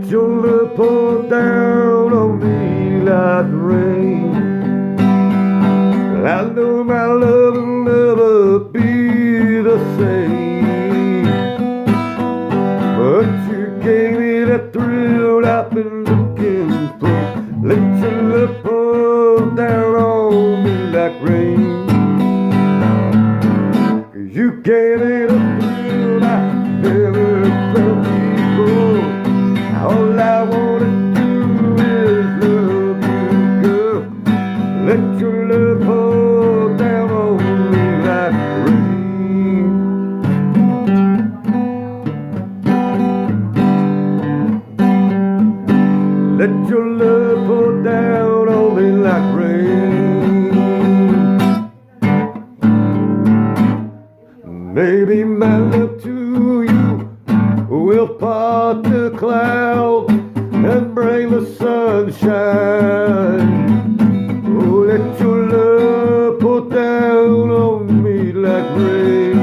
Let your love pour down on me like rain. I know my love will never be the same, but you gave me that thrill I've been looking for. Let your love pour down on me like rain. You gave me the thrill I never felt before. All I wanna do is love you, girl. Let your love pour down on me like rain. Let your love pour down on me like rain. Maybe my love to you will part the clouds and bring the sunshine. Oh, let your love pour down on me like rain.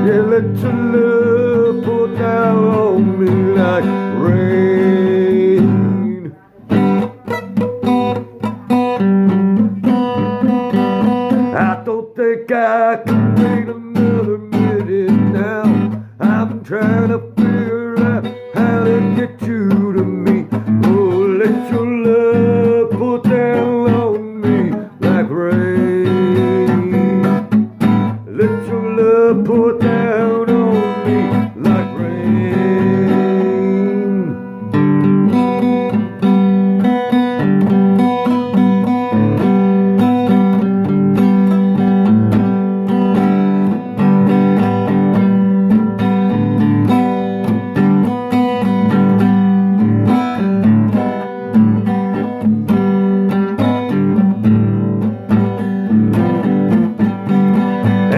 Yeah, let your love pour down on me like rain. I don't think I can wait another minute now. I'm trying to figure out how to get you to me. Oh, let your love pour down on me like rain. Let your love pour down on me like rain.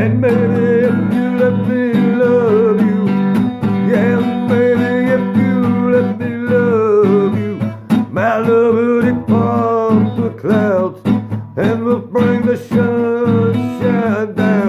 And maybe if you let me love you, yeah, maybe if you let me love you, my love will depart the clouds and will bring the sunshine down.